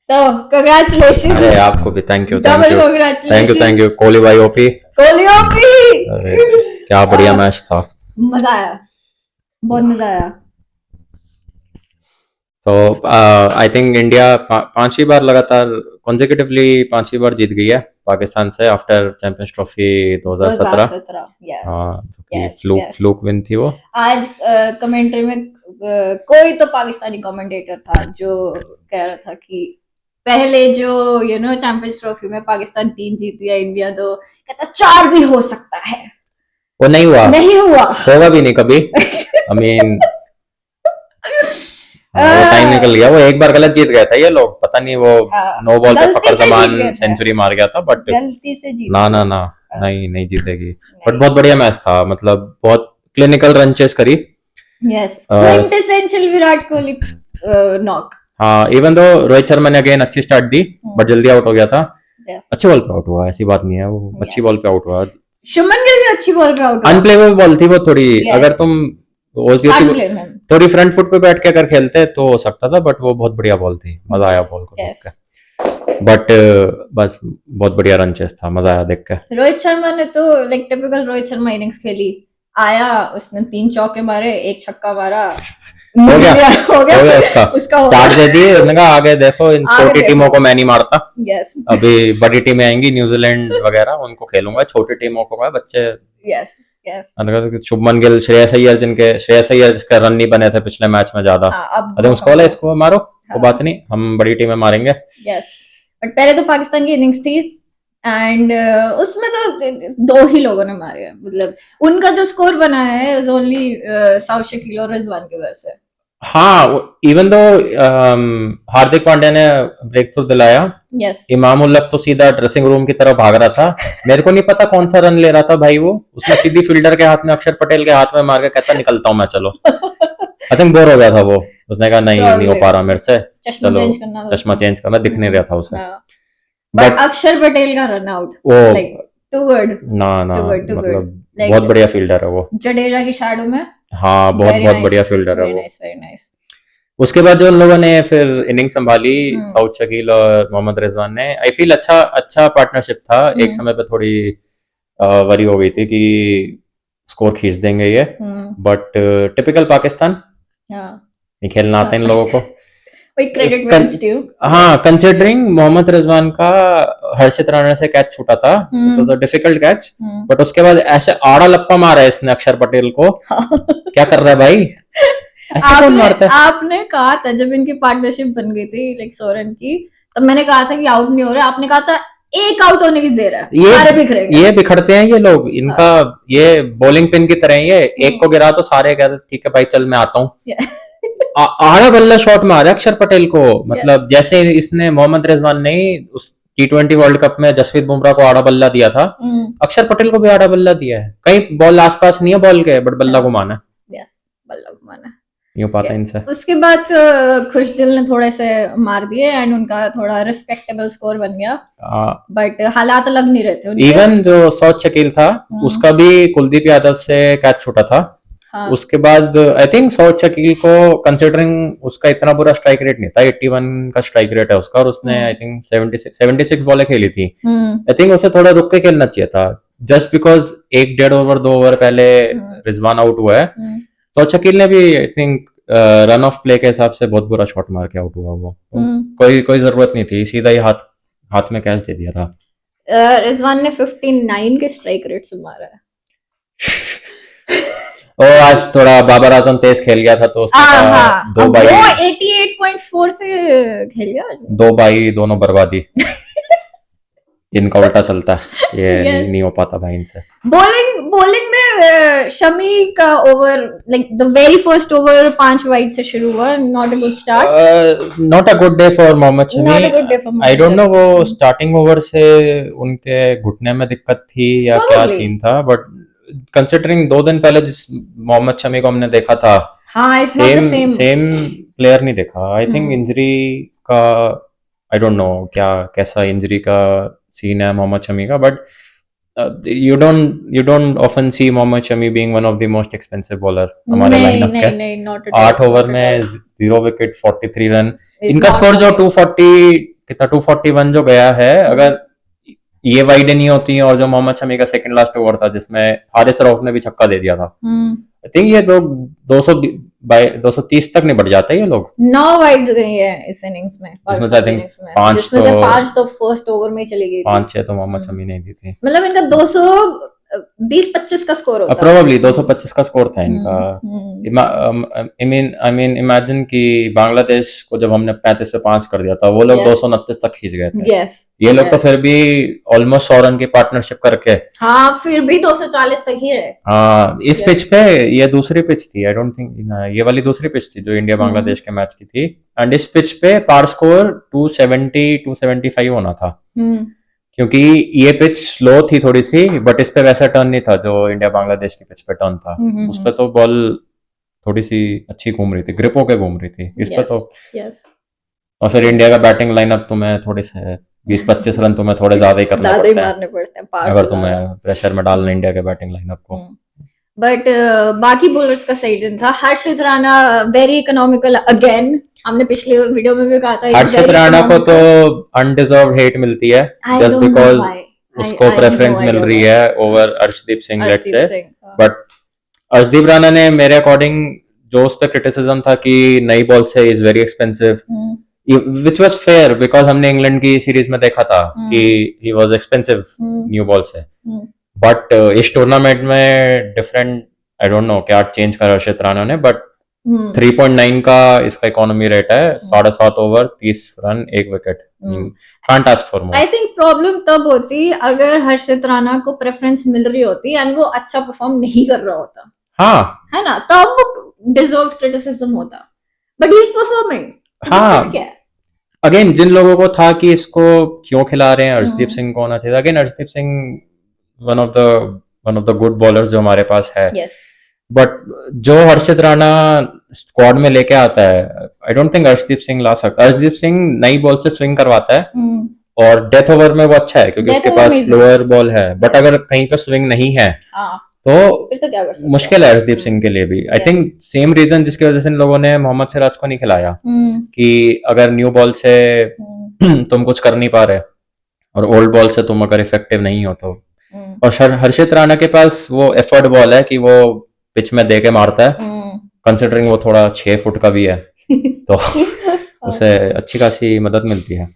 So congratulations. अरे आपको भी thank you, thank Double you, congratulations. Thank you Kohli भाई ओपी। कोहली ओपी। अरे क्या बढ़िया मैच था। मजा आया, बहुत मजा आया। तो आई थिंक इंडिया पांचवी बार लगातार कॉन्जिक्यूटिवली पांचवी बार जीत गई है पाकिस्तान से आफ्टर चैंपियंस ट्रॉफी 2017। हाँ, फ्लूक विन थी वो। आज कमेंट्री में कोई तो पाकिस्तानी कमेंटेटर था जो कह रहा था कि पहले जो चैंपियंस ट्रॉफी में पाकिस्तान 3 जीती है, इंडिया 2, कहता 4 भी हो सकता है। वो नहीं हुआ, होगा भी नहीं कभी। आई मीन वो टाइम निकल गया, वो एक बार गलत जीत गया था ये लोग, पता नहीं वो 9 बॉल पे फकर जमान सेंचुरी मार गया था, बट गलती से जीत ना नहीं जीतेगी। बट बहुत बढ़िया मैच था, मतलब बहुत क्लिनिकल रन चेस करी। Yes, quintessential Virat Kohli knock. हाँ, इवन दो रोहित शर्मा ने अगेन अच्छी स्टार्ट दी बट जल्दी आउट हो गया था। अच्छी बॉल पे आउट हुआ, ऐसी बात नहीं है, वो अच्छी बॉल पे आउट हुआ। शुभमन गिल भी अच्छी बॉल पे आउट हुआ। अनप्लेएबल बॉल थी वो थोड़ी, अगर तुम थोड़ी फ्रंट फुट पे बैठ के अगर खेलते तो हो सकता था, बट वो बहुत बढ़िया बॉल थी, मजा आया बॉल को देख के। बट बस बहुत बढ़िया रन चेस था, मजा आया देख के। रोहित शर्मा ने तो like typical Rohit Sharma innings खेली, आया उसने 3 चौके मारे, 1 छक्का मारा, हो गया उसका स्टार्ट दे दिए। उसने कहा आगे देखो, इन छोटी टीमों को मैं नहीं मारता। अभी बड़ी टीमें आएंगी न्यूजीलैंड वगैरह, उनको खेलूंगा, छोटी टीमों को मैं बच्चे। शुभमन गिल, श्रेयस अय्यर जिसका रन नहीं बने थे पिछले मैच में ज्यादा, अरे उसको बोला इसको मारो, वो बात नहीं, हम बड़ी टीमें मारेंगे। बट पहले तो पाकिस्तान की इनिंग्स थी एंड उसमें तो 2 ही लोगों ने मारे, मतलब उनका जो स्कोर बना है इज ओनली साउथ शकील और रिजवान की वजह से। हाँ, इवन दो हार्दिक पांड्या ने ब्रेक थ्रू दिलाया, इमाम उल हक तो सीधा ड्रेसिंग रूम की तरफ भाग रहा था। मेरे को नहीं पता कौन सा रन ले रहा था भाई वो, उसने सीधी फील्डर के हाथ में, अक्षर पटेल के हाथ में मार के कहता निकलता हूं मैं, चलो। आई थिंक बोर हो गया था वो, उसने कहा नहीं हो पा रहा मेरे से, चलो चश्मा चेंज करना, दिख नहीं रहा था उसे। बट अक्षर पटेल का रन आउट टू गुड, ना मतलब बहुत बढ़िया फील्डर है वो, जडेजा की शैडो में। हाँ, बहुत बढ़िया फील्डर है वो। उसके बाद जो उन लोगों ने फिर इनिंग संभाली, साउथ शकील और मोहम्मद रिजवान ने, आई फील अच्छा पार्टनरशिप था। एक समय पे थोड़ी वरी हो गई थी कि स्कोर खींच देंगे ये, बट टिपिकल पाकिस्तान, नहीं खेलना आता इन लोगों को। हाँ, कंसिडरिंग मोहम्मद रिजवान का हर्षित राणा से कैच छूटा था, तो डिफिकल्ट कैच, बट उसके बाद ऐसे आड़ा लप्पा मारा है इसने अक्षर पटेल को। क्या कर रहा है भाई, आपने कहा था जब इनकी पार्टनरशिप बन गई थी लाइक सोरेन की, तब मैंने कहा था कि आउट नहीं हो रहा, आपने कहा था एक आउट होने की देर है, ये बिखरते हैं ये लोग, इनका ये बॉलिंग पिन की तरह ही है, एक को गिरा तो सारे कहते ठीक है भाई चल मैं आता हूँ। आड़ा बल्ला शॉट मारा अक्षर पटेल को, मतलब जैसे इसने मोहम्मद रिजवान ने उस T20 वर्ल्ड कप में जसप्रीत बुमराह को आड़ा बल्ला दिया था, अक्षर पटेल को भी आड़ा बल्ला दिया है। कहीं बॉल आसपास नहीं है बॉल के, बट बल्ला घुमाना, बल्ला घुमाना यूं पाता इनसे। उसके बाद खुशदिल ने थोड़े से मार दिए एंड उनका थोड़ा रिस्पेक्टेबल स्कोर बन गया, बट हालात लग नहीं रहे थे उनके। इवन जो साउथ शकील था उसका भी कुलदीप यादव से कैच छूटा था। उसके बाद आई थिंक साउथ शकील को, कंसिडरिंग उसका इतना बुरा स्ट्राइक रेट नहीं था, 81 का स्ट्राइक रेट है उसका, और उसने आई थिंक 76 बॉलें खेली थी। आई थिंक उसे थोड़ा रुक के खेलना चाहिए था, जस्ट बिकॉज 1-1.5 ओवर 2 ओवर पहले रिजवान आउट हुआ है। साउथ शकील ने भी I think run of play के हिसाब से बहुत बुरा शॉट मार के आउट हुआ वो, कोई जरूरत नहीं थी, सीधा ही हाथ में कैच दे दिया था। रिजवान ने 59 के स्ट्राइक रेट से मारा है। आज थोड़ा बाबर आजम तेज खेल गया था, तो उसने 2 बाई 88.4 से खेल गया, 2 बाई दोनों बर्बादी। इनका उल्टा चलता है, ये नहीं हो पाता भाई इनसे। बॉलिंग में शमी का over, like the very first over 5 wide से शुरू हुआ, not a good start, not a good day for Mohammed Shami. I don't know वो स्टार्टिंग ओवर से उनके घुटने में दिक्कत थी या क्या सीन था, बट कंसिडरिंग 2 दिन पहले जिस मोहम्मद शमी को हमने देखा था, सेम प्लेयर नहीं देखा। आई थिंक इंजरी का, आई डोंट नो कैसा इंजरी का सीन है मोहम्मद शमी का, but you don't often see Mohammed Shami being one of the most expensive bowler हमारे लाइनअप के। 8 ओवर में 0 विकेट 43 रन, इनका स्कोर जो 240 कितना 241 जो गया है, अगर ये वाइड नहीं होती और जो मोहम्मद शमी का सेकंड लास्ट ओवर था जिसमें हारिस रऊफ ने भी छक्का दे दिया था, आई थिंक ये 230 तक नहीं बढ़ जाते ये लोग। 9 वाइड्स गई है इस इनिंग्स में, जिसमें आई थिंक जिसमें से 5 तो फर्स्ट ओवर में ही चली गई, 5-6 तो मोहम्मद शमी ने दी थी। मतलब इनका 220-25 का स्कोर होता है, प्रोबेबली 225 का स्कोर था इनका। आई मीन इमेजिन कि बांग्लादेश को जब हमने 35 पे 5 कर दिया था, वो लोग 229 तक खींच गए थे। ये लोग तो फिर भी ऑलमोस्ट 100 रन की पार्टनरशिप करके, हाँ फिर भी 240 तक ही है। हाँ, इस पिच पे ये दूसरी पिच थी, आई डोंट थिंक ये वाली दूसरी पिच थी जो इंडिया बांग्लादेश के मैच की थी। एंड इस पिच पे पार स्कोर 270-275 होना था, क्योंकि ये पिच स्लो थी थोड़ी सी, बट इस पे वैसा टर्न नहीं था जो इंडिया बांग्लादेश की पिच पे टर्न था। उस पे तो बॉल थोड़ी सी अच्छी घूम रही थी, ग्रिप होके घूम रही थी। इस पे तो और फिर इंडिया का बैटिंग लाइनअप तुम्हें थोड़े से 20-25 रन तुम्हें थोड़े ज्यादा ही करने पड़ते हैं अगर तुम्हें प्रेशर में डालना इंडिया के बैटिंग लाइनअप को। बट बाकी बॉलर्स का सही दिन था। हर्षित राणा वेरी इकोनॉमिकल अगेन, हमने पिछले वीडियो में भी कहा था। हर्षित राणा को तो अनडिजर्व्ड हेट मिलती है जस्ट बिकॉज उसको प्रेफरेंस मिल रही है over Arshdeep Singh, let's say. But Arshdeep Rana ने मेरे अकॉर्डिंग जो उस पे क्रिटिसिज्म था कि नई बॉल से is very expensive, which was fair because हमने इंग्लैंड की सीरीज में देखा था कि he was expensive new ball से। बट इस टूर्नामेंट में डिफरेंट, आई डोंट नो क्या चेंज करा हर्षित राणा ने, बट 3.9 का इसका इकोनॉमी रेट है, 7.5 over 30 run 1 wicket. Can't ask for more. I think problem तब होती अगर हर्षित राणा को प्रेफरेंस मिल रही होती एंड वो अच्छा परफॉर्म नहीं कर रहा होता, हाँ है ना, तब वो डिजर्व क्रिटिसिज्म होता, बट ही इज परफॉर्मिंग। हाँ, अगेन जिन लोगों को था कि इसको क्यों खिला रहे हैं, अर्शदीप सिंह को होना चाहिए। Again Arshdeep Singh one of the good bowlers जो हमारे पास है, बट जो हर्षित राणा स्क्वाड में लेके आता है, I don't think Arshdeep Singh ला सकता। अर्शदीप सिंह नई बॉल से स्विंग करवाता है और डेथ ओवर में वो अच्छा है क्योंकि उसके पास स्लोअर बॉल है, बट अगर कहीं पे स्विंग नहीं है तो क्या कर सकते, मुश्किल है अर्शदीप सिंह के लिए भी। आई थिंक सेम रीजन जिसकी वजह से इन लोगों ने मोहम्मद सिराज को नहीं खिलाया कि अगर न्यू बॉल से तुम कुछ कर नहीं पा रहे और ओल्ड बॉल से तुम अगर इफेक्टिव नहीं हो तो। और हर्षित राणा के पास वो एफर्ट बॉल है कि वो पिच में दे के मारता है, कंसिडरिंग वो थोड़ा 6 फुट का भी है तो उसे अच्छी खासी मदद मिलती है।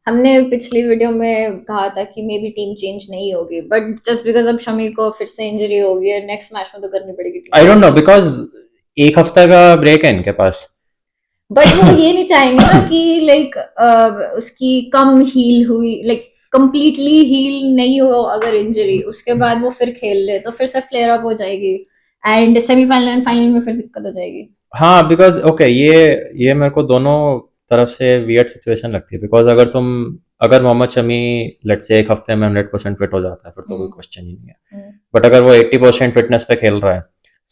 हमने पिछली वीडियो में कहा था कि मे बी टीम चेंज नहीं होगी, बट जस्ट बिकॉज अब शमी को फिर से इंजरी हो गई है, नेक्स्ट मैच में तो करनी पड़ेगी। आई डोंट नो बिकॉज एक हफ्ते का ब्रेक है इनके पास, बट वो ये नहीं चाहेंगे ना कि लाइक उसकी कम हील हुई, लाइक कंप्लीटली हील नहीं हो अगर इंजरी, उसके बाद वो फिर खेल ले तो फिर से फ्लेयर अप हो जाएगी एंड सेमीफाइनल एंड फाइनल में फिर दिक्कत हो जाएगी। हाँ, बिकॉज ओके ये मेरे को दोनों तरफ से वियर्ड सिचुएशन लगती है। बिकॉज अगर मोहम्मद शमी लेट्स से एक हफ्ते में 100% फिट हो जाता है फिर तो कोई क्वेश्चन ही नहीं है, बट अगर वो 80% फिटनेस पे खेल रहा है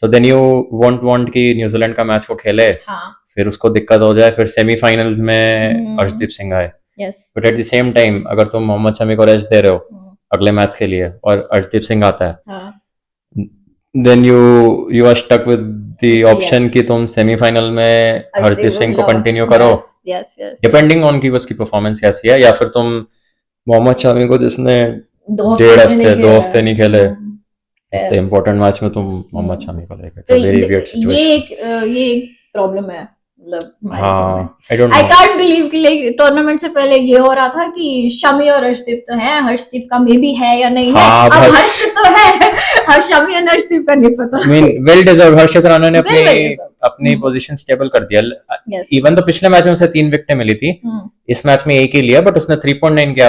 सो देन यू वांट कि न्यूजीलैंड का मैच को खेले, फिर उसको दिक्कत हो जाए, फिर सेमीफाइनल्स में अर्शदीप सिंह आए। But at the same time अगर तुम मोहम्मद शमी को रेस्ट दे रहे हो अगले मैच के लिए और अर्शदीप सिंह आता है, then you are stuck with the option कि तुम सेमीफाइनल में हरदीप सिंह को कंटिन्यू करो, डिपेंडिंग ऑन की उसकी परफॉर्मेंस कैसी है, या फिर तुम मोहम्मद शमी को जिसने 2 हफ्ते नहीं खेले इतने इंपॉर्टेंट मैच में तुम मोहम्मद शमी को लेकर, तो वेरी वियर्ड सिचुएशन। ये एक प्रॉब्लम है। हाँ, I can't believe कि लाइक टूर्नामेंट से पहले ये हो रहा था कि शमी और अर्शदीप तो है, हर्षदीप का मे बी है या नहीं है, अब हर्ष तो है, अब शमी और अर्शदीप का नहीं पता। I mean, well deserved। हर्षित राणा ने अपनी पोजीशन स्टेबल कर दिया। इवन तो पिछले मैच में उसे 3 विकेटें मिली थी, इस मैच में 1 ही लिया, बट उसने 3.9 की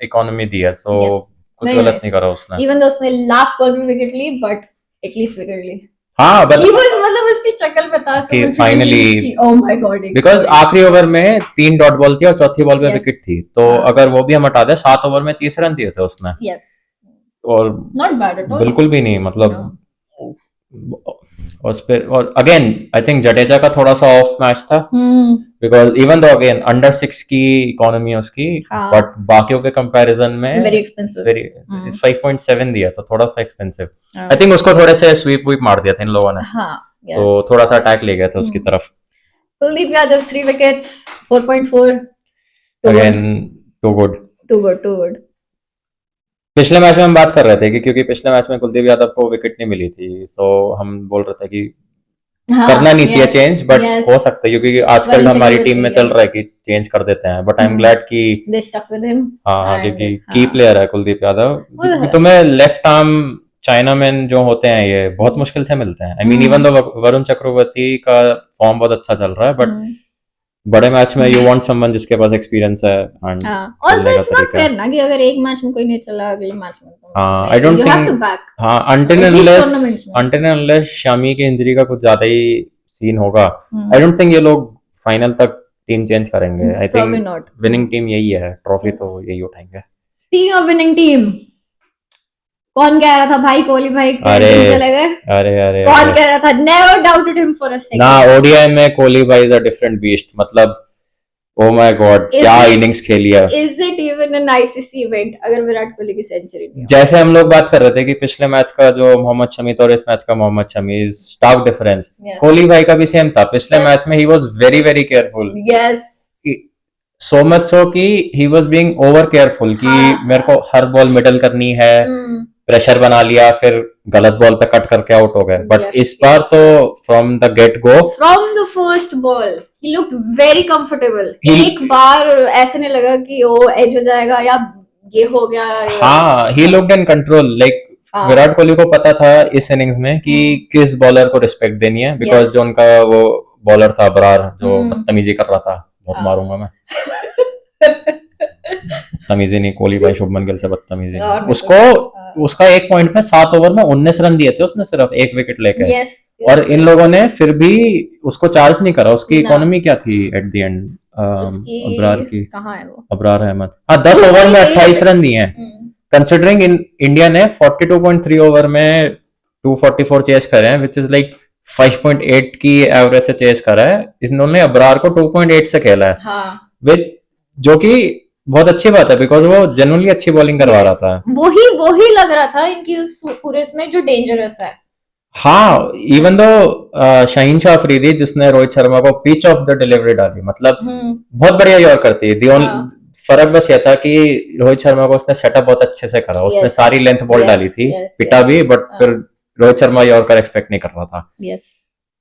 इकोनॉमी दी है, सो कुछ गलत नहीं करा उसने। इवन तो उसने लास्ट बॉल में विकेट ली, बट एटलीस्ट विकेट ली। हाँ, मतलब उसकी शक्ल पे था कि finally oh my god, because आखिरी ओवर में 3 डॉट बॉल थी और चौथी बॉल पे विकेट थी, तो अगर वो भी हम हटा दें 7 ओवर में 30 रन दिए थे उसने। और नॉट बैड एट ऑल, बिल्कुल भी नहीं, मतलब और अगेन आई थिंक जडेजा का थोड़ा सा ऑफ मैच था, because even though again under 6 की इकोनॉमी है उसकी, बट बाकियों के कंपैरिजन में वेरी एक्सपेंसिव, 5.7 दिया, तो थोड़ा सा एक्सपेंसिव। आई थिंक उसको थोड़े से स्वीप मार दिया था इन लोगों ने, तो थोड़ा सा अटैक ले गया था उसकी तरफ। Kuldeep Yadav 3 wickets 4.4 again too good. Too good. पिछले मैच में हम बात कर रहे थे कि क्योंकि पिछले मैच में कुलदीप यादव को विकेट नहीं मिली थी, सो हम बोल रहे थे कि करना नहीं चाहिए चेंज, बट हो सकता है क्योंकि आजकल हमारी टीम में चल रहा है कि चेंज कर देते हैं, बट आई एम ग्लैड कि दे स्टक विद हिम। हाँ, क्योंकि की प्लेयर है कुलदीप यादव। तुम्हें लेफ्ट आर्म चाइना मैन जो होते हैं ये बहुत मुश्किल से मिलते हैं। I mean even though Varun Chakravarthy का फॉर्म बहुत अच्छा चल रहा है, बट बड़े मैच में यू वांट समवन जिसके पास एक्सपीरियंस है। And also it's not fair ना कि अगर एक मैच में कोई नहीं चला अगले मैच में तो आई don't think until unless Shami की इंजरी का कुछ ज्यादा ही सीन होगा, आई डोंट थिंक ये लोग फाइनल तक टीम चेंज करेंगे। आई थिंक विनिंग टीम यही है, ट्रॉफी तो यही उठाएंगे। स्पीकिंग ऑफ विनिंग टीम, कौन कह रहा था भाई कोहली भाई चले गए? अरे कौन कह रहा था? Never doubted him for a second ना। ओडीआई में कोहली भाई इज अ डिफरेंट बीस्ट, मतलब ओ माय गॉड क्या इनिंग्स खेली है। Is it even an ICC event अगर विराट कोहली की सेंचुरी नहीं हो? जैसे हम लोग बात कर रहे थे कि पिछले मैच का जो मोहम्मद शमी था और इस मैच का Mohammed Shami, is stark difference. Kohli भाई का भी सेम था। पिछले मैच में he was very very careful, yes, so much so कि he was being over careful कि मेरे को हर बॉल मिडल करनी है, प्रेशर बना लिया, फिर गलत बॉल पे कट करके आउट हो गए। बट इस बार तो from the get go, from the first ball he looked very comfortable. एक बार ऐसे नहीं लगा कि वो एज हो जाएगा या ये हो गया। हाँ, he looked in control. Like Virat Kohli को पता था इस इनिंग्स में कि किस बॉलर को रिस्पेक्ट देनी है, बिकॉज जो उनका वो बॉलर था अबरार जो बदतमीजी कर रहा था, बहुत मारूंगा मैं। बदतमीजी नहीं, कोहली भाई शुभमन गिल से बदतमीजी नहीं। उसको उसका एक पॉइंट में 7 ओवर में 19 रन दिए थे उसने सिर्फ एक विकेट लेके, और इन लोगों ने फिर भी उसको चार्ज नहीं करा। उसकी इकोनॉमी क्या थी एट द एंड? अबरार की कहाँ है वो? अबरार अहमद, हाँ, 10 ओवर में 28 रन दिए हैं। कंसिडरिंग इंडिया ने 42.3 ओवर में 244 चेस करे हैं, विच इज लाइक 5.8 की एवरेज से चेस करा है। इन्होंने अबरार को 2.8 से खेला है, विच जो कि बहुत अच्छी बात है, बिकॉज वो जनरली अच्छी बॉलिंग करवा रहा था। वही लग रहा था इनकी उस पूरे इसमें जो डेंजरस है। हाँ, इवन दो शाहीन शाह अफरीदी जिसने रोहित शर्मा को पिच ऑफ द डिलीवरी डाली, मतलब बहुत बढ़िया यॉर्क करती है। फर्क बस ये था कि रोहित शर्मा को उसने सेटअप बहुत अच्छे से करा, उसने सारी लेंथ बॉल डाली थी, पिटा भी, बट फिर रोहित शर्मा यॉर्कर एक्सपेक्ट नहीं कर रहा था।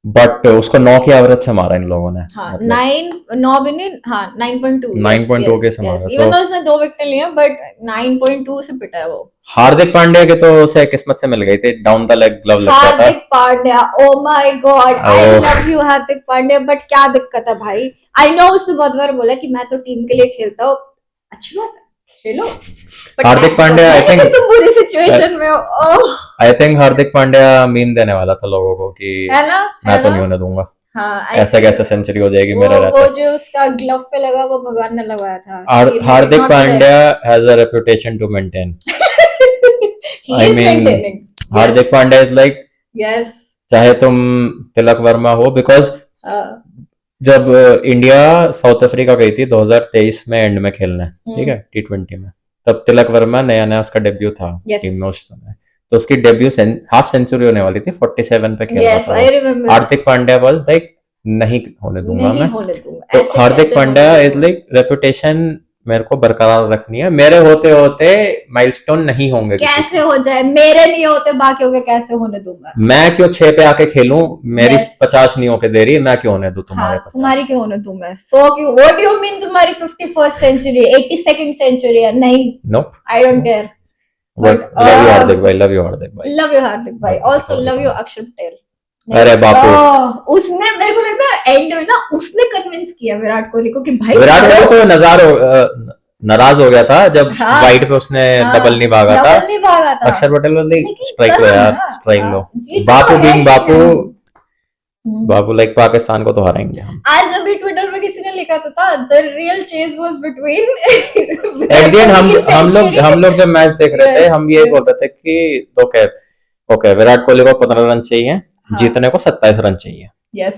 बट उसको 9 की एवरेज से मारा इन लोगों ने। हाँ, 9.2 के से मारा। इवन दो उसने 2 विकेट लिए बट 9.2 से पिटा है वो। हार्दिक पांड्या के तो उसे किस्मत से मिल गई थी, डाउन द लेग ग्लव लग गया था। Hardik Pandya, oh my god, I love you Hardik Pandya, but क्या दिक्कत है भाई? आई नो उसने बहुत बार बोला कि मैं तो टीम के लिए खेलता हूँ, अच्छी बात है, खेलो। हार्दिक पांड्या आई थिंक तुम बुरी सिचुएशन में हो। I think Hardik Pandya meme देने वाला था लोगों को कि मैं तो नहीं होने दूंगा। हाँ, ऐसे कैसे सेंचुरी हो जाएगी मेरा रहता। वो जो उसका ग्लव पे लगा वो भगवान ने लगाया था। Hardik Pandya has a reputation to maintain. I mean Hardik Pandya is like, चाहे तुम तिलक वर्मा हो, बिकॉज जब इंडिया साउथ अफ्रीका गई थी 2023 में एंड में खेलने, ठीक है, T20 में, तब तिलक वर्मा नया उसका डेब्यू था टीम में उस समय, तो उसकी डेब्यू हाफ सेंचुरी होने वाली थी, 47 पे खेल रहा था। हार्दिक पांड्या वाज लाइक नहीं होने दूंगा मैं। तो हार्दिक पांड्या इज लाइक रेपुटेशन मेरे को बरकरार रखनी है, मेरे होते होते माइलस्टोन नहीं होंगे। कैसे हो जाए, मेरे नहीं होते बाकियों के कैसे होने दूंगा मैं? क्यों 6 पे आके खेलूं? मेरी 50 नहीं होके दे रही, मैं क्यों होने दूं तुम्हारे? हाँ, तुम्हारी क्यों होने दूं मैं? सो क्यों? व्हाट डू यू मीन तुम्हारी 51st सेंचुरी, 82nd सेंचुरी है? नहीं, no, I don't care. But love you Hardik भाई, लव यू हार्दिक भाई, लव यू हार्दिक भाई, आल्सो लव यू अक्षर पटेल। अरे बापू, उसने, मेरे को लगता है एंड में ना उसने कन्विंस किया विराट कोहली को कि भाई, विराट कोहली तो नाराज हो गया था जब वाइड पे उसने डबल नहीं भागा था। अक्षर पटेल बोले स्ट्राइक लो यार, स्ट्राइक लो। बापू बीइंग बापू लाइक पाकिस्तान को तो हराएंगे हम। आज अभी ट्विटर पे किसी ने लिखा था the real chase was between at the end हम लोग जब मैच देख रहे थे, हम ये बोल रहे थे कि ओके विराट कोहली को 15 रन चाहिए, जीतने को 27 रन चाहिए।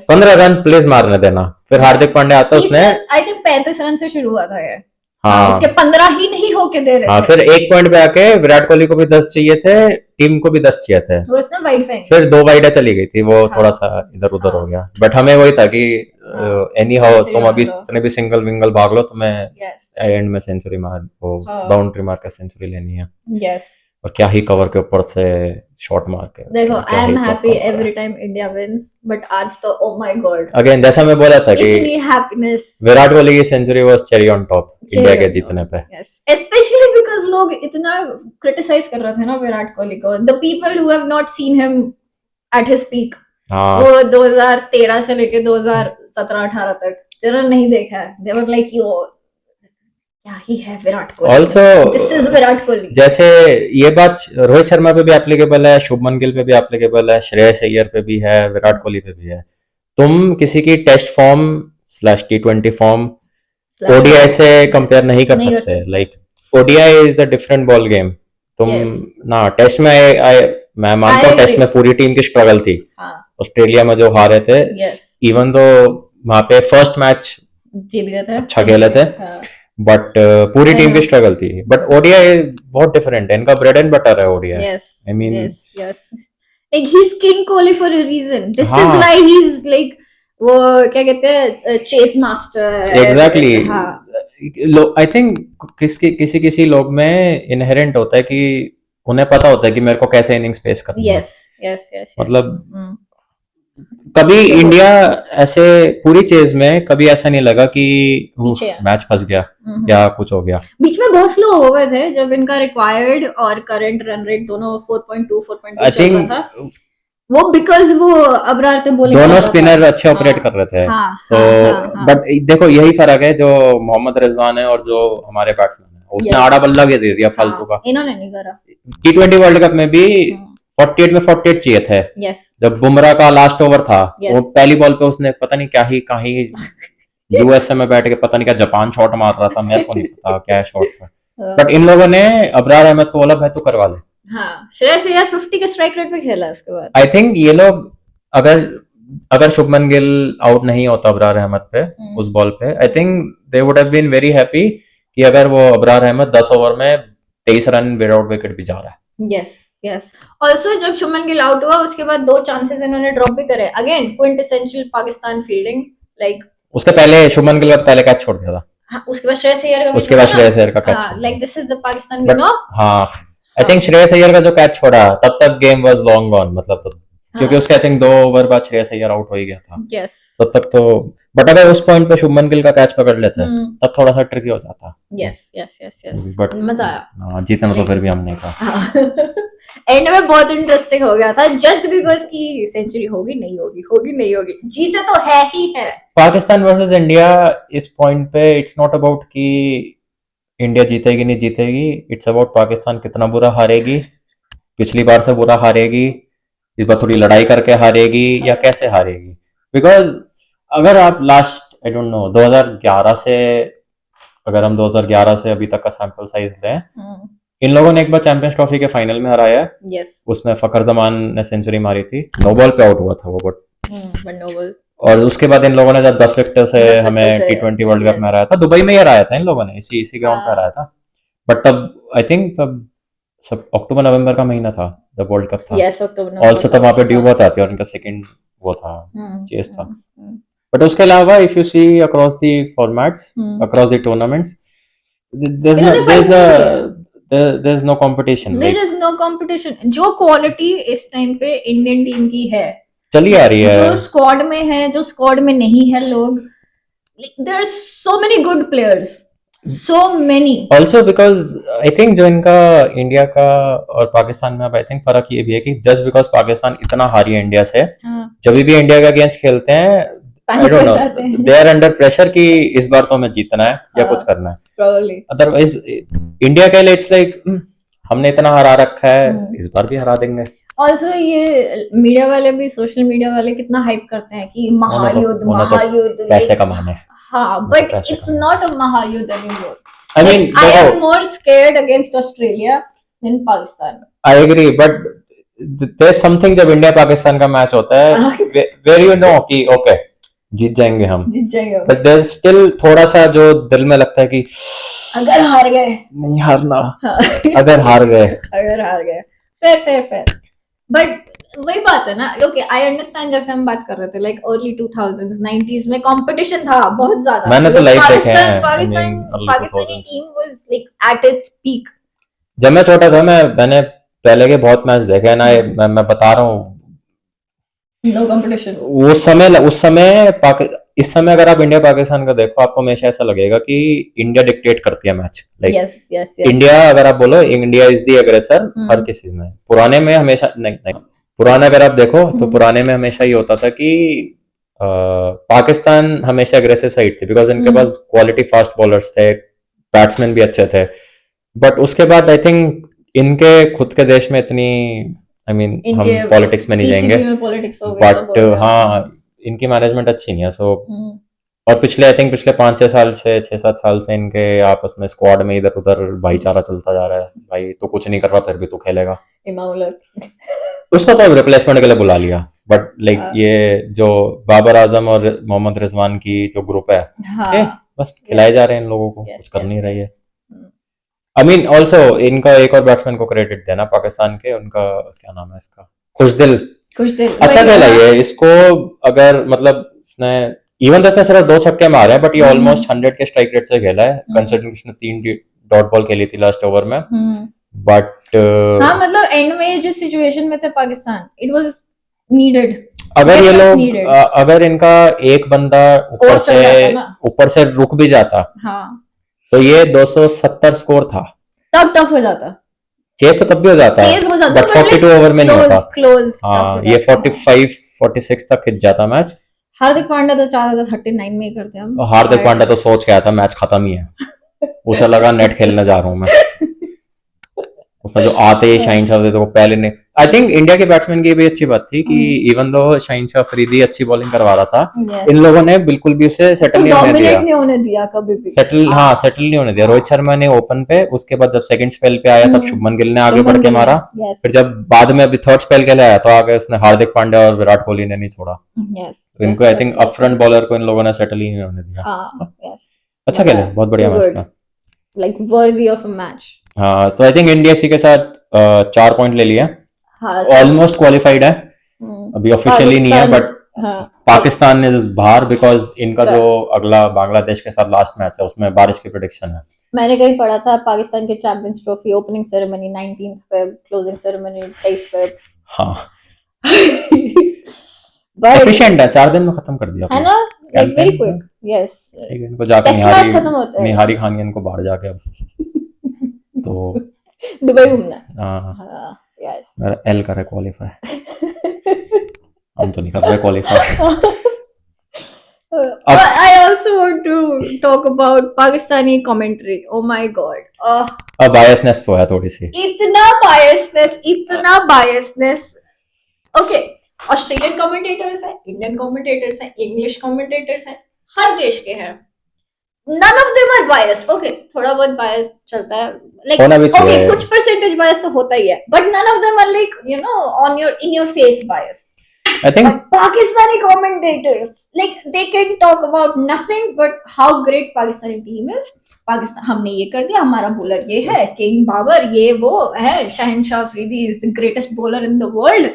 15 रन प्लीज मारने देना। फिर हार्दिक पांड्या आता, उसने आई थिंक 35 रन से शुरू हुआ था ये। हाँ उसके 15 ही नहीं होके दे रहे हाँ, थे। फिर एक पॉइंट पे आके विराट कोहली को भी 10 चाहिए थे, टीम को भी 10 चाहिए थे, और उसने वाइड फेंक फिर 2 वाइडा चली गई थी, वो हाँ, थोड़ा सा इधर उधर हो हाँ, गया। बट हमें वही था कि हाँ, एनी हाउ सेंचुरी तुम मार अभी लो। जितने भी सिंगल विंगल भाग लो, तुम्हें यस एंड में सेंचुरी मार वो हाँ। बाउंड्री मार के सेंचुरी लेनी है। यस और क्या ही कवर के ऊपर से शॉट मार के, देखो क्या आई ही एम हैप्पी चौका मारा। Every time India wins, but आज तो ओ माय गॉड अगेन जैसा मैं बोला था कि इतनी हैप्पीनेस। विराट कोहली की century was cherry on top India के जीतने पे। यस स्पेशली बिकॉज लोग इतना क्रिटिसाइज कर रहे थे ना विराट कोहली को, the people who have not seen him at his peak, हाँ वो 2013 से लेके 2017-18 तक जिन्होंने नहीं देखा है, दे वर लाइक यो क्या ही है Virat Kohli, also this is Virat Kohli. जैसे ये बात रोहित शर्मा पे भी एप्लीकेबल है, शुभमन गिल पे भी एप्लीकेबल है, श्रेयस अय्यर पे भी है, विराट कोहली पे भी है। तुम किसी की test form slash T20 form ODI से कंपेयर नहीं कर सकते। Like ODI is a different ball game. तुम Yes. ना टेस्ट में मैं मानता हूँ I टेस्ट agree. में पूरी टीम की स्ट्रगल थी, हाँ ऑस्ट्रेलिया में जो हारे थे, Yes. इवन दो वहां पे फर्स्ट मैच जीत गए थे, अच्छा खेले थे, हाँ, बट पूरी टीम की हाँ। स्ट्रगल थी। बट ओडीआई बहुत डिफरेंट है, इनका ब्रेड एंड बटर है ODI. yes I mean- yes yes like he's king Kohli for a reason, this is हाँ। why he's like वो क्या कहते हैं चेस मास्टर। एग्जैक्टली हाँ आई थिंक किसी किसी लोग में इनहेरेंट होता है कि उन्हें पता होता है कि मेरे को कैसे इनिंग्स पेस करनी है। यस यस यस मतलब कभी इंडिया ऐसे पूरी चेज में कभी ऐसा नहीं लगा कि पीछे है। मैच फंस गया या कुछ हो गया। बीच में बहुत स्लो हो गए थे जब इनका रिक्वायर्ड और करंट रन रेट दोनों 4.2 4.2 आई चल रहा थिंक था, वो बिकॉज वो अबरार थे बॉलिंग दोनों कर रहा स्पिनर था। अच्छे ऑपरेट हाँ, कर रहे थे। हाँ, सो हाँ। बट देखो यही फर्क है जो मोहम्मद रिजवान है और जो हमारे बैट्समैन है, उसने Yes. आड़ा बल्ला के दे दिया फालतू का। इन्होंने नहीं करा। T20 वर्ल्ड कप में भी 48 में 48 चाहिए थे। यस जब बुमराह का लास्ट ओवर था, Yes. वो पहली बॉल पे उसने पता नहीं क्या ही कहीं यूएसए में बैठ के पता नहीं क्या जापान शॉट मार रहा था, मेरे को नहीं पता क्या शॉट था। बट इन लोगों ने अबरार अहमद को बोला भाई तू करवा ले। हाँ श्रेयस अय्यर 50 के स्ट्राइक रेट पे खेला उसके बाद। आई थिंक ये लोग अगर शुभमन गिल आउट नहीं होता अबरार अहमद पे उस बॉल पे, I think they would have been very happy कि अगर वो अबरार अहमद 10 ओवर में 23 रन विदाउट विकेट भी जा रहा है। यस यस ऑल्सो जब शुभमन गिल आउट हुआ उसके बाद 2 चांसेस इन्होंने ड्रॉप भी करे, again quintessential Pakistan fielding like. उसके पहले शुभमन गिल का पहले कैच छोड़ दिया था। हाँ, उसके बाद श्रेयस अय्यर का भी उसके बाद छोड़ा श्रेयस अय्यर का ना। कैच हाँ, like this is the Pakistan we but no. हाँ आई थिंक श्रेयस अय्यर का जो कैच छोड़ा तब तक गेम वाज लॉन्ग गॉन, मतलब तब क्योंकि उसके आई थिंक 2 ओवर बाद श्रेयस अय्यर आउट हो ही गया था यस तब तक तो। बट अगर उस पॉइंट पे शुभमन गिल का कैच पकड़ लेते तब थोड़ा सा ट्रिकी हो जाता। Yes yes yes yes but मजा आया। हाँ, जीतना तो फिर भी हमने कहा। एंड में बहुत इंटरेस्टिंग हो गया था जस्ट बिकॉज की सेंचुरी होगी नहीं होगी, होगी नहीं होगी, जीते तो है ही है। पाकिस्तान वर्सेस इंडिया इस पॉइंट पे इट्स नॉट अबाउट कि इंडिया जीतेगी नहीं जीतेगी, इट्स अबाउट पाकिस्तान कितना बुरा हारेगी, पिछली बार से बुरा हारेगी, इस बार थोड़ी लड़ाई करके हारेगी या कैसे हारेगी। बिकॉज अगर आप लास्ट आई डोंट नो 2011 से, अगर हम 2011 से अभी तक का सैंपल साइज लें, इन लोगों ने एक बार चैंपियंस ट्रॉफी के फाइनल में हराया है। यस उसमें फखर जमान ने सेंचुरी मारी थी, नो बॉल पे आउट हुआ था वो, बट नोबल। और उसके बाद इन लोगों ने जब 10 विकेट से 10 हमें विकेट से, T20 वर्ल्ड कप में yes. हराया था, दुबई में ही हराया था इन लोगों ने, इसी ग्राउंड पे हाँ। हराया था। बट तब आई थिंक तब सब अक्टूबर नवंबर का महीना था जब वर्ल्ड कप था। यस अक्टूबर ऑल्सो तब वहाँ पे ड्यू बहुत आती है और इनका सेकंड वो था चेस था। बट उसके अलावा if you see across the formats across the tournaments there is no competition, there is no competition. जो क्वालिटी इस टाइम पे इंडियन टीम की है चली आ रही है, जो स्क्वाड में है, जो स्क्वाड में नहीं है लोग, there are so many good players, so many. Also because I think जो इनका इंडिया का और पाकिस्तान में अब आई थिंक फर्क ये भी है कि जस्ट बिकॉज पाकिस्तान इतना हारी है इंडिया से, जब भी इंडिया के अगेंस्ट खेलते हैं I don't know they are under pressure कि इस बार तो हमें जीतना है या कुछ करना है। प्रोबब्ली अदरवाइज इंडिया के लिए इट्स लाइक हमने इतना हरा रखा है, इस बार भी हरा देंगे। ऑल्सो ये मीडिया वाले भी, सोशल मीडिया वाले कितना हाइप करते हैं कि महायुद्ध महायुद्ध पैसे कमाने। हाँ बट इट्स नॉट अ महायुद्ध anymore. I mean, I am more scared against Australia than Pakistan. I agree, but there's something जब इंडिया पाकिस्तान का मैच होता है where you know कि okay जीत जाएंगे हम, जीत जाएंगे हम। बट देयर स्टिल थोड़ा सा जो दिल में लगता है कि अगर हार गए, नहीं हारना, हाँ। अगर हार गए, अगर हार गए, फेयर। बट वही बात है ना, ओके आई अंडरस्टैंड, जैसे हम बात कर रहे थे लाइक अर्ली 2000s 90s में कंपटीशन था बहुत ज्यादा। मैंने तो लाइव देखे हैं, Pakistani team was like at its peak. जब मैं छोटा था मैंने पहले के बहुत मैच देखे हैं ना, मैं बता रहा हूँ, नो कंपटीशन उस समय इस समय अगर आप इंडिया पाकिस्तान का देखो, आपको हमेशा ऐसा लगेगा कि इंडिया डिक्टेट करती है मैच, लाइक यस इंडिया, अगर आप बोलो इंडिया इज द एग्रेसर हर किसी में। पुराने में हमेशा नहीं, पुराना अगर आप देखो तो पुराने में हमेशा ये होता था कि पाकिस्तान हमेशा एग्रेसिव साइड थी, बिकॉज इनके पास क्वालिटी फास्ट बॉलर्स थे, बैट्समैन भी अच्छे थे। बट उसके बाद आई थिंक इनके खुद के देश में इतनी, आई मीन हम पॉलिटिक्स में नहीं जाएंगे, बट हाँ इनकी मैनेजमेंट अच्छी नहीं है। सो और पिछले आई थिंक पिछले 5-6 साल से 6-7 साल से इनके आपस में स्क्वाड में इधर उधर भाईचारा चलता जा रहा है। भाई तो कुछ नहीं कर रहा फिर भी तू खेलेगा, उसको तो रिप्लेसमेंट के लिए बुला लिया। बट लाइक ये जो बाबर आजम और मोहम्मद रिजवान की जो ग्रुप है, बस खिलाए जा रहे हैं इन लोगों को, कुछ कर नहीं रही है। आई मीन ऑल्सो इनका एक और बैट्समैन को क्रेडिट देना पाकिस्तान के, उनका क्या नाम है इसका, खुशदिल अच्छा खेला ये। इसको अगर मतलब इसने इवन तो इसने सिर्फ 2 छक्के मारे हैं, बट ये ऑलमोस्ट 100 के स्ट्राइक रेट से खेला है, कंसिडरिंग इसने 3 डॉट बॉल खेली थी लास्ट ओवर में। बट हाँ मतलब एंड में जिस सिचुएशन में थे पाकिस्तान, इट वाज नीडेड। अगर ये लोग अगर इनका एक बंदा ऊपर से रुक भी जाता, हाँ, तो ये 270 स्कोर था, तब टफ हो जाता, चेस तो तब भी हो जाता, बट 42 ओवर में नहीं होता। हाँ ये 45-46 तक खिंच जाता मैच। हार्दिक पांड्या तो चाहता था 39 में ही करते हम। हार्दिक पांड्या तो सोच के आया था मैच खत्म ही है, उसे लगा नेट खेलने जा रहा हूं मैं। उसने जो आते ही शाहीन शाह को पहले ने, आई थिंक इंडिया के बैट्समैन की भी अच्छी बात थी कि इवन दो शाहीन शाह अफरीदी अच्छी बॉलिंग करवा रहा था, इन लोगों ने बिल्कुल भी उसे सेटल नहीं होने दिया कभी भी। सेटल नहीं होने दिया। रोहित शर्मा ने ओपन पे, उसके बाद जब सेकंड स्पेल पे आया तब शुभमन गिल ने आगे बढ़ के मारा, फिर जब बाद में अभी थर्ड स्पेल के लिए आया तो आगे उसने हार्दिक पांड्या और विराट कोहली ने नहीं छोड़ा। इनको I think up front bowler को इन लोगों ने सेटल ही नहीं होने दिया। अच्छा खेला, बहुत बढ़िया मैच था, like worthy of a match. हाँ, सो आई थिंक इंडिया इसी के साथ 4 पॉइंट ले लिया, ऑलमोस्ट क्वालिफाइड है, अभी ऑफिशियली नहीं है, बट पाकिस्तान इज बाहर बिकॉज इनका जो अगला बांग्लादेश के साथ लास्ट मैच है उसमें बारिश की प्रेडिक्शन है। मैंने कहीं पढ़ा था पाकिस्तान के champions trophy opening ceremony 19 Feb, closing ceremony 23 Feb. हाँ एफिशिएंट है, 4 दिन में खत्म कर दिया है ना, लाइक वेरी क्विक। यस, ठीक है, इनको जाके निहारी खानी है इनको बाहर जाके अब तो दुबई घूमना। हाँ यस, मेरा एल कर क्वालीफाई हम तो नहीं कर रहे qualify. I also want to talk about Pakistani commentary. Oh my god. अब बायसनेस तो है थोड़ी सी, इतना बायसनेस। ओके, ऑस्ट्रेलियन कमेंटेटर्स हैं, इंडियन कमेंटेटर्स हैं, इंग्लिश कमेंटेटर्स हैं, हर देश के हैं। None of them are biased. Okay, थोड़ा बहुत bias चलता है, like okay, कुछ percentage bias तो होता ही है, but none of them are like you know in your face bias. I think but Pakistani commentators, like they can talk about nothing but how great Pakistani team is. Pakistan हमने ये कर दिया, हमारा bowler ये है, किंग बाबर ये वो है, शहनशाह Afridi is the greatest bowler in the world.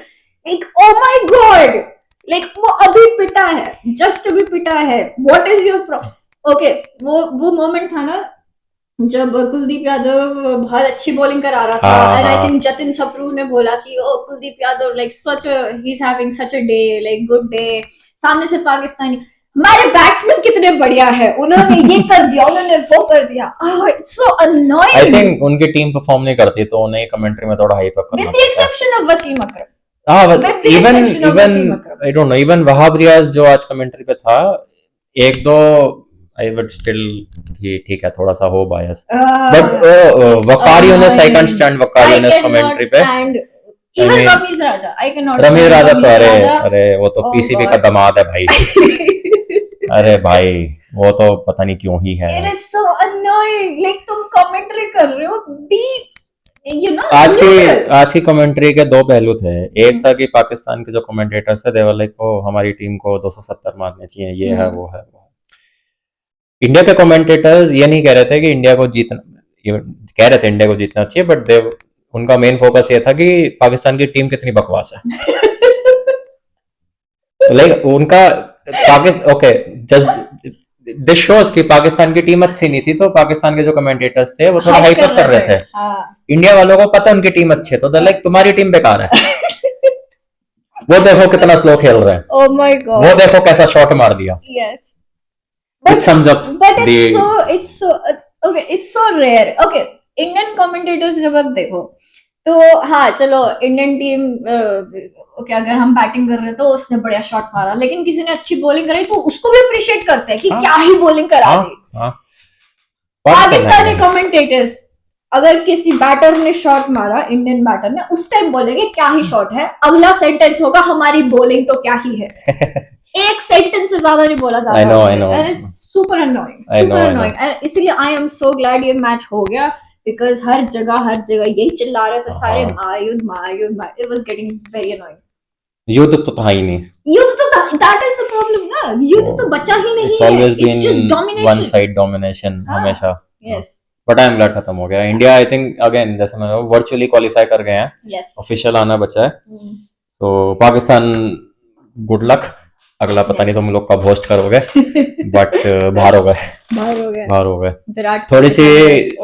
Like oh my god, like वो अभी पिटा है, just अभी पिटा है. What is your problem? Okay, वो मोमेंट था ना जब कुलदीप यादव बहुत अच्छी बॉलिंग करा रहा था, and I think Jatin Sapru ने बोला कि oh Kuldeep Yadav like such he is having such a day, like good day. सामने से पाकिस्तानी, हमारे बैट्समैन कितने बढ़िया है, उन्होंने ये कर दिया, उन्होंने वो कर दिया। It's so annoying. I think उनकी टीम परफॉर्म नहीं करती तो उन्हें कमेंट्री में थोड़ा हाइप अप करना, with the exception of Wasim Akram. Even I don't know, even Wahab Riaz जो आज कमेंट्री पे था, एक दो आई वुड स्टिल ठीक है, थोड़ा सा हो बायस, बट वकारियो ने सेकंड स्टैंड, वकारियो ने कमेंट्री पे, even Rameez Raja, I can not Rameez Raja तो अरे वो तो पीसीबी का दामाद है भाई। अरे भाई वो तो पता नहीं क्यों ही है। It is so annoying, like तुम कमेंट्री कर रहे हो, बी यू नो आज की कमेंट्री के दो पहलू थे। एक था कि पाकिस्तान के जो कमेंटेटर्स थे, दे वर लाइक, ओ हमारी टीम को 270 मारने चाहिए, ये है वो है वो है। इंडिया के कमेंटेटर्स ये नहीं कह रहे थे कि इंडिया को जीतना, ये कह रहे थे इंडिया को जीतना चाहिए, बट दे उनका मेन फोकस ये था कि पाकिस्तान की टीम कितनी बकवास है। लाइक उनका Pakistan, okay, just this shows कि पाकिस्तान की टीम अच्छी नहीं थी, तो पाकिस्तान के जो कमेंटेटर्स थे वो थोड़ा हाइप अप कर रहे थे। इंडिया वालों को पता उनकी टीम अच्छी है, तो लाइक तुम्हारी टीम बेकार है, वो देखो कितना स्लो खेल रहे हैं, oh my god, वो देखो कैसा शॉट मार दिया। yes, It sums up but the it's so rare. Okay, Indian commentators जब आप देखो तो हाँ चलो इंडियन टीम ओके, अगर हम बैटिंग कर रहे हैं तो उसने बढ़िया शॉट मारा, लेकिन किसी ने अच्छी बॉलिंग कराई तो उसको भी अप्रिशिएट करते हैं कि क्या ही बॉलिंग करा दी। पाकिस्तानी कमेंटेटर्स अगर किसी बैटर ने शॉट मारा, इंडियन बैटर ने, उस टाइम बोलेंगे क्या ही शॉट है, अगला सेंटेंस होगा हमारी बॉलिंग तो क्या ही है। एक सेंटेंस से ज्यादा नहीं बोला जाता। Super annoying. इसलिए आई एम सो ग्लैड ये मैच हो गया, बिकॉज हर जगह यही चिल्ला रहे थे सारे, महायुद्ध। It was getting very annoying. युद्ध तो था ही नहीं, युद्ध तो दैट इज द प्रॉब्लम ना, युद्ध तो बचा ही नहीं है। It's always It's just been domination. One side domination हमेशा। Yes but I am glad खत्म हो गया। इंडिया आई थिंक अगेन जैसे मैं वर्चुअली क्वालिफाई कर गए हैं, यस ऑफिशियल आना बचा है। तो पाकिस्तान गुड लक, अगला पता नहीं तुम लोग कब होस्ट करोगे, बट बाहर हो गए। विराट थोड़ी सी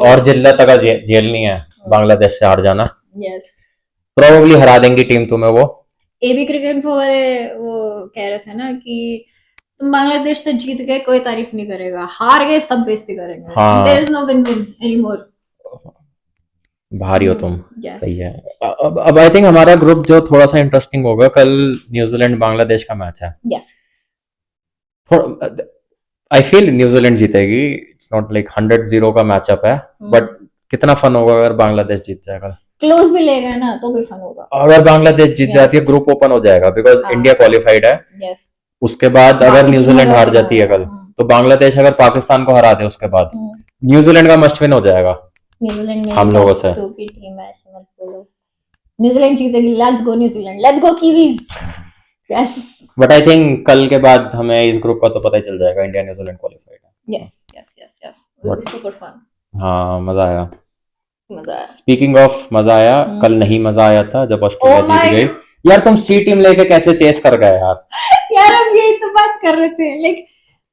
और जिल्लत अगर झेलनी है बांग्लादेश से हार जाना, यस प्रोबेबली हरा देंगी टीम तुम्हें वो। एबी क्रिकेट वाले वो कह रहे थे ना कि तुम बांग्लादेश से जीत गए कोई तारीफ नहीं करेगा, हार गए सब बेइज्जती करेंगे। हाँ। There is no win anymore. भारी हो तुम। Yes. सही है। अब आई थिंक हमारा ग्रुप जो थोड़ा सा इंटरेस्टिंग होगा, कल न्यूजीलैंड बांग्लादेश का मैच है। यस आई फील न्यूजीलैंड जीतेगी, इट्स नॉट लाइक 100-0 का मैचअप है, बट कितना फन होगा अगर बांग्लादेश जीत जाएगा। क्लोज भी ले गए ना तो भी फन होगा। अगर बांग्लादेश जीत Yes. जाती है, ग्रुप ओपन हो जाएगा, बिकॉज हाँ. इंडिया क्वालिफाइड है। यस उसके बाद अगर बाकी न्यूजीलैंड टीमों हार का जाती है कल, हाँ. तो बांग्लादेश अगर पाकिस्तान को हरा दे उसके बाद न्यूजीलैंड का मस्ट विन हो जाएगा न्यूजीलैंड में हम लोगों से। टू की टीम है, ऐसे मत बोलो। न्यूजीलैंड जीतेगी, let's go New Zealand, let's go Kiwis. Yes but I think कल के बाद हमें इस ग्रुप का तो पता ही चल जाएगा, इंडिया न्यूजीलैंड क्वालिफाइड है। Yes will be super fun. हाँ मजा आया। मजा आया। स्पीकिंग ऑफ मजा आया, कल नहीं मजा आया था जब ऑस्ट्रेलिया Oh जीत my गई। यार तुम सी टीम लेके कैसे चेस कर गए यार? यार हम यही तो बात कर रहे थे, लाइक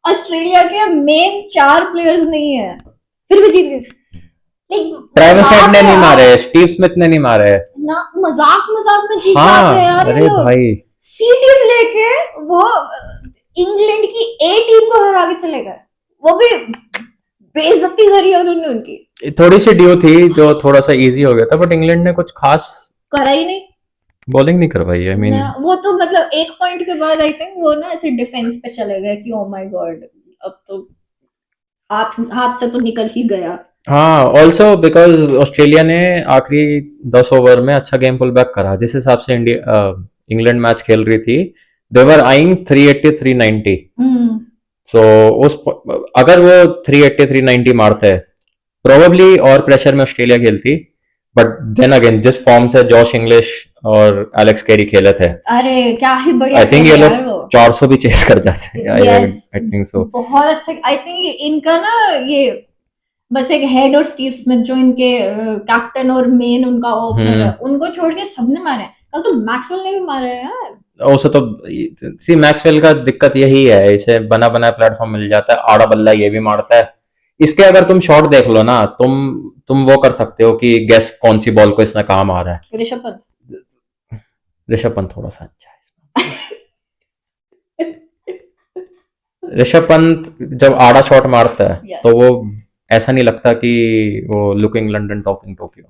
ऑस्ट्रेलिया के मेन 4 प्लेयर्स नहीं है, फिर भी जीत गए। ट्रेविस हेड ने नहीं मारे, स्टीव स्मिथ ने नहीं मारे ना, मजाक में जीत हाँ, जाते हैं यार। अरे भाई सी टीम लेके वो इंग्लैंड की ए टीम को हरा के चले गए, वो भी बेइज्जती करी उन्होंने उनकी। थोड़ी सी ड्यू थी जो थोड़ा सा इजी हो गया था, बट इंग्लैंड ने कुछ खास करा ही नहीं, बॉलिंग नहीं करवाई। आई मीन वो तो मतलब एक पॉइंट के बाद आई थिंक वो ना ऐसे डिफेंस पे चले गए कि ओ माय गॉड अब तो हाथ से तो निकल ही गया। हाँ, ऑल्सो बिकॉज ऑस्ट्रेलिया ने आखिरी 10 ओवर में अच्छा गेम पुल बैक करा, जिस हिसाब से इंग्लैंड मैच खेल रही थी, दे वर आइंग 380 390। सो उस अगर वो 380 390 मारते प्रोबेबली और प्रेशर में ऑस्ट्रेलिया खेलती, बट देन अगेन जिस फॉर्म से जॉश इंग्लिश और एलेक्स कैरी खेले थे, अरे क्या ही बढ़िया, आई थिंक ये लोग 400 भी चेस कर जाते हैं। आई थिंक सो, बहुत अच्छा। आई थिंक इनका ना ये बस एक हेड और स्टीव स्मिथ जो इनके कैप्टन और मेन उनका ओपनर है, उनको छोड़ के सबने मारे। कल तो मैक्सवेल ने भी मारे यार। उसे तो सी मैक्सवेल का दिक्कत यही है, इसे बना बना प्लेटफॉर्म मिल जाता है, आड़ा बल्ला ये भी मारता है। इसके अगर तुम शॉट देख लो ना, तुम वो कर सकते हो कि गेस कौन सी बॉल को इसने कहा मारा है। ऋषभ पंत थोड़ा सा अच्छा है इसमें। ऋषभ पंत जब आड़ा शॉट मारता है तो वो ऐसा नहीं लगता कि वो looking London talking Tokyo.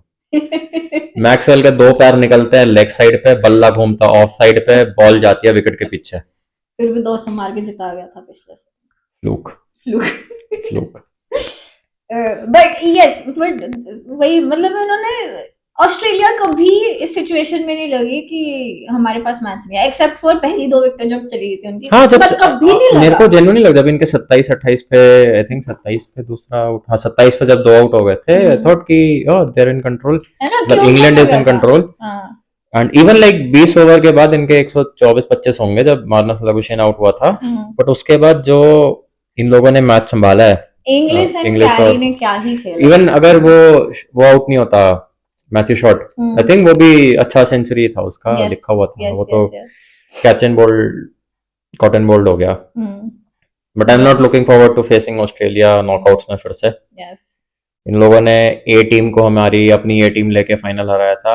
Maxwell के 2 पैर निकलते हैं लेग साइड पे, बल्ला घूमता ऑफ साइड पे, बॉल जाती है विकेट के पीछे, फिर भी 200 मार के जिता गया था पिछले से। फ्लूक बट यस, बट वही मतलब उन्होंने ऑस्ट्रेलिया कभी इस सिचुएशन में नहीं लगी कि हमारे पास मैच नहीं है, एक्सेप्ट फॉर पहली 2 विकेट जब चली गई थी उनकी, हाँ उसके जब बाद कभी नहीं मेरे को लगा। जेन्युइनली लगा जब इनके 27-28 पे, आई थिंक 27 पे दूसरा आउट, हाँ 27 पे जब 2 आउट हो गए थे, आई थॉट कि ओह दे आर इन कंट्रोल, है ना, मतलब क्लोज इंग्लैंड मैच इज हो इन गया था। कंट्रोल। हाँ। एंड इवन लाइक 20 ओवर के बाद इनके 124-25 होंगे जब मार्नस लबुशेन आउट हुआ था, बट उसके बाद जो इन लोगों ने मैच संभाला है, इंग्लिश एंड इंग्लिश कैरी और ने क्या ही खेला। इवन अगर वो आउट नहीं होता मैथ्यू शॉट, आई थिंक वो भी अच्छा सेंचुरी था उसका, Yes, लिखा हुआ था, yes, वो तो yes, yes. Catch and bowled, caught and bowled हो गया। But I am not looking forward to facing Australia knockouts में फिर से। Yes. इन लोगों ने ए टीम को हमारी अपनी ए टीम लेके फाइनल हराया था।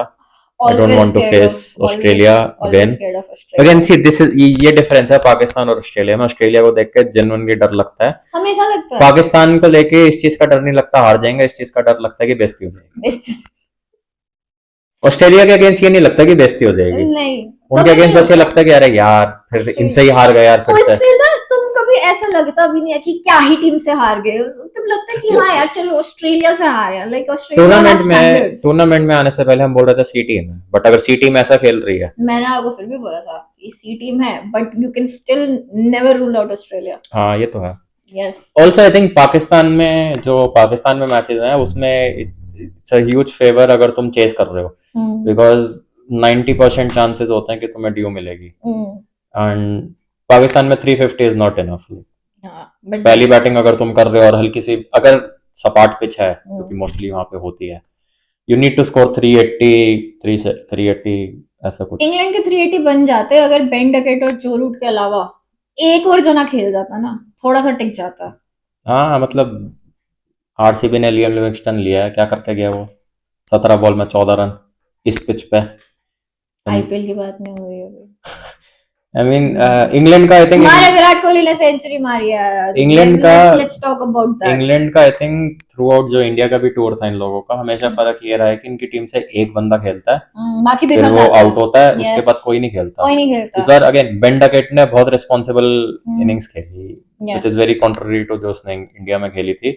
I don't Always want to scared face of- Australia always again. scared of Australia. Again see this is, ये डिफरेंस है पाकिस्तान और ऑस्ट्रेलिया में। ऑस्ट्रेलिया को देख के जेन्युइनली डर लगता है, हमेशा लगता है। पाकिस्तान को लेके इस चीज का डर नहीं लगता हार जाएंगे, इस चीज का डर लगता है कि बेइज्जती हो जाएगी। ऑस्ट्रेलिया के अगेंस्ट ये नहीं लगता कि बेइज्जती हो जाएगी, नहीं, उनके अगेंस्ट बस ये लगता है कि अरे यार फिर इनसे ही हार गए यार फिर से। उससे ना तुम कभी ऐसा लगता भी नहीं है कि क्या ही टीम से हार गए, तुम लगता है कि हाँ यार चलो ऑस्ट्रेलिया से हारे, लाइक ऑस्ट्रेलिया टूर्नामेंट में आने से पहले हम बोल रहे थे सी टीम है, बट अगर सी टीम ऐसा खेल रही है, मैंने आपको फिर भी बोला था कि सी टीम है, but you can still never rule out Australia. हाँ ये तो है। Yes, also I think Pakistan में मैचेस हैं उसमें इट्स अ ह्यूज फेवर अगर तुम चेस कर रहे हो, बिकॉज 90% चांसेस होते हैं कि तुम्हें ड्यू मिलेगी, एंड पाकिस्तान में 350 इज नॉट इनफ। पहली बैटिंग अगर तुम कर रहे हो और हल्की सी अगर सपाट पिच है, क्योंकि मोस्टली वहां पे होती है, यू नीड टू स्कोर 380 ऐसा कुछ। इंग्लैंड के 380 बन जाते अगर बेन डकेट और जो रूट के अलावा एक और जना खेल जाता ना, थोड़ा सा टिक जाता। हाँ मतलब आरसीबी ने लियम लिविंगस्टन लिया है, क्या करके गया वो 17 बॉल में 14 रन इस पिच पे। आईपीएल की बात नहीं हो रही अभी। आई मीन इंग्लैंड का आई थिंक हमारे विराट कोहली ने सेंचुरी मारी है, इंग्लैंड का let's talk about that. England का आई थिंक थ्रू आउट जो इंडिया का भी टूर था इन लोगों का, हमेशा फर्क ये रहा है कि इनकी टीम से एक बंदा खेलता है, बाकी फिर वो आउट होता है, उसके बाद कोई नहीं खेलता। इधर अगेन बेन डकेट ने बहुत रिस्पॉन्सिबल इनिंग्स खेली, which is very contrary to जो उसने इंडिया में खेली थी,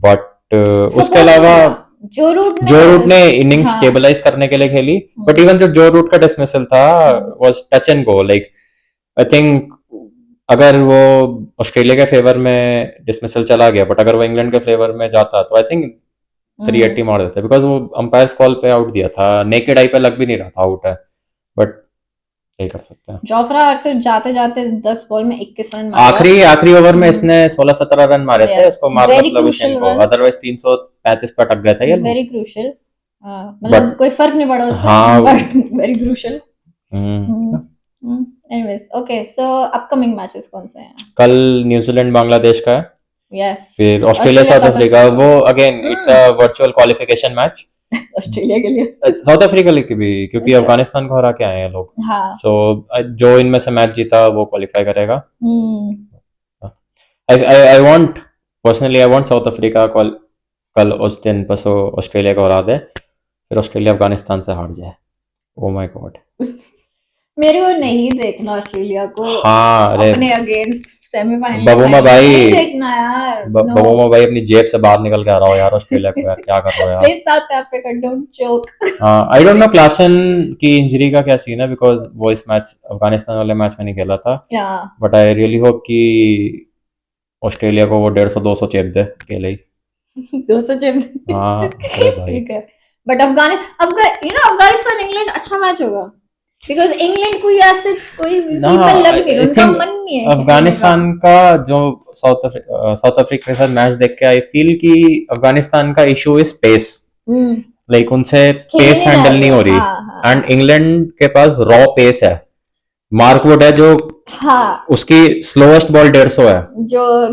बट उसके अलावा जो रूट ने इनिंग स्टेबलाइज करने के लिए खेली, बट इवन जो रूट का डिसमिसल था was touch and go. Like I think अगर वो ऑस्ट्रेलिया के फेवर में डिसमिसल चला गया, बट अगर वो इंग्लैंड के फेवर में जाता तो आई थिंक 380 मार देते, बिकॉज वो अंपायर कॉल पे आउट दिया था, नेकेड आई पे लग भी नहीं रहा था आउट है, बट क्या कर सकते हैं। जोफ्रा आर्चर जाते जाते 10 बॉल में 21 रन आखिरी ओवर में इसने 16-17 रन मारे थे, इसको मार्नस लबुशेन को, अदरवाइज 335 पे अटक गए थे ये। वेरी क्रूशियल, मतलब कोई फर्क नहीं पड़ा उससे, but very crucial. Anyways okay, so upcoming matches कौन से हैं? कल न्यूजीलैंड बांग्लादेश का है, यस, फिर ऑस्ट्रेलिया साउथ अफ्रीका, वो again it's a virtual qualification match Australia के लिए, साउथ अफ्रीका के भी, क्योंकि अफगानिस्तान को हरा के आए हैं लोग। हाँ, सो जो इनमें से मैच जीता वो क्वालिफाई करेगा। I want personally, I want south Africa कल उस दिन बस ऑस्ट्रेलिया को हरा दे, फिर ऑस्ट्रेलिया अफगानिस्तान से हार जाए। ओ माय गॉड, मेरे को नहीं देखना ऑस्ट्रेलिया को हाँ अपने अगेंस्ट सेमीफाइनल, बबूमा भाई नहीं देखना यार, बबूमा भाई अपनी जेब से बाहर निकल के आ रहा हो यार ऑस्ट्रेलिया को, यार क्या कर रहे हो यार। Please South Africa don't choke. I don't know Klaasen की इंजरी का क्या सीन है, बिकॉज वो इस मैच अफगानिस्तान वाले मैच में नहीं खेला था, बट आई रियली होप कि ऑस्ट्रेलिया को वो 150-200 चेप दे अकेले ही। 200 चेप, हाँ ठीक है, बट अफगानिस्तान इंग्लैंड अच्छा मैच होगा, बिकॉज इंग्लैंड कोई ऐसे कोई पीपल लग नहीं, उनका मन नहीं है। अफगानिस्तान का जो साउथ अफ्रीका के साथ मैच देख के आई फील कि अफगानिस्तान का इशू इज पेस, लाइक उनसे पेस हैंडल नहीं हो रही, एंड इंग्लैंड के पास रॉ पेस है। मार्क वुड है जो, हाँ, उसकी स्लोएस्ट बॉल 150 है, जो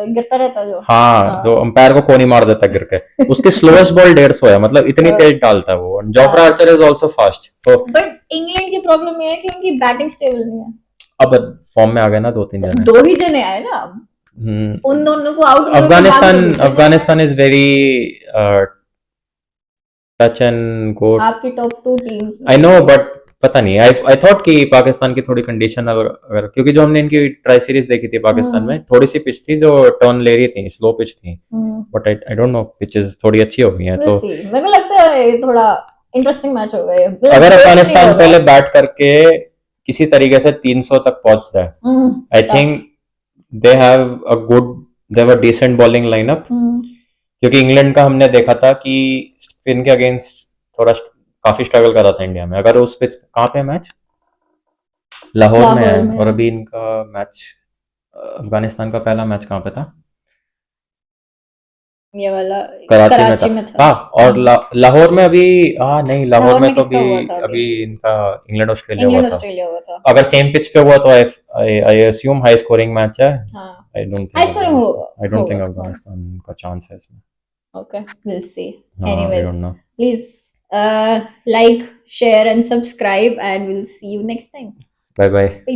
गिरता रहता जो, हाँ, जो अंपायर को कोनी मार देता गिर के, उसकी स्लोएस्ट बॉल 150 है, मतलब इतनी तेज डालता है वो। Jofra Archer is also fast, so but England की प्रॉब्लम ये है कि उनकी बैटिंग स्टेबल नहीं है। अब फॉर्म में आ गए ना 2-3 जने, 2 ही जने आए ना, उन दोनों को आउट। Afghanistan is very touch and go, आपकी top 2 teams, I know, but पता नहीं, आई थॉट कि पाकिस्तान की थोड़ी कंडीशन अगर, क्योंकि जो हमने इनकी ट्राई सीरीज देखी थी पाकिस्तान में, थोड़ी सी पिच थी जो टर्न ले रही थी, स्लो पिच थी, but I don't no, pitches थोड़ी अच्छी हो गई हैं, तो मेरे को लगता है थोड़ा इंटरेस्टिंग मैच हो गए। अगर अफगानिस्तान पहले बैट करके किसी तरीके से 300 तक पहुंचता है, I think they have a decent bowling lineup. क्योंकि इंग्लैंड का हमने देखा था कि स्पिन के अगेंस्ट थोड़ा काफी स्ट्रगल कर रहा था इंडिया में। अगर उस पे कहाँ पे मैच, लाहौर में है, और अभी इनका मैच अफगानिस्तान का पहला मैच कहाँ पे था, ये वाला कराची में था। हाँ, और लाहौर में अभी, हाँ नहीं, लाहौर में तो अभी इनका इंग्लैंड ऑस्ट्रेलिया हुआ था। अगर सेम पिच पे हुआ तो आई अस्यूम हाई स्कोरिंग मैच है। आई डोंट थिंक अफगानिस्तान का चांस है इसमें। Okay, will see. Anyways, please like, share and subscribe, and we'll see you next time. Bye bye.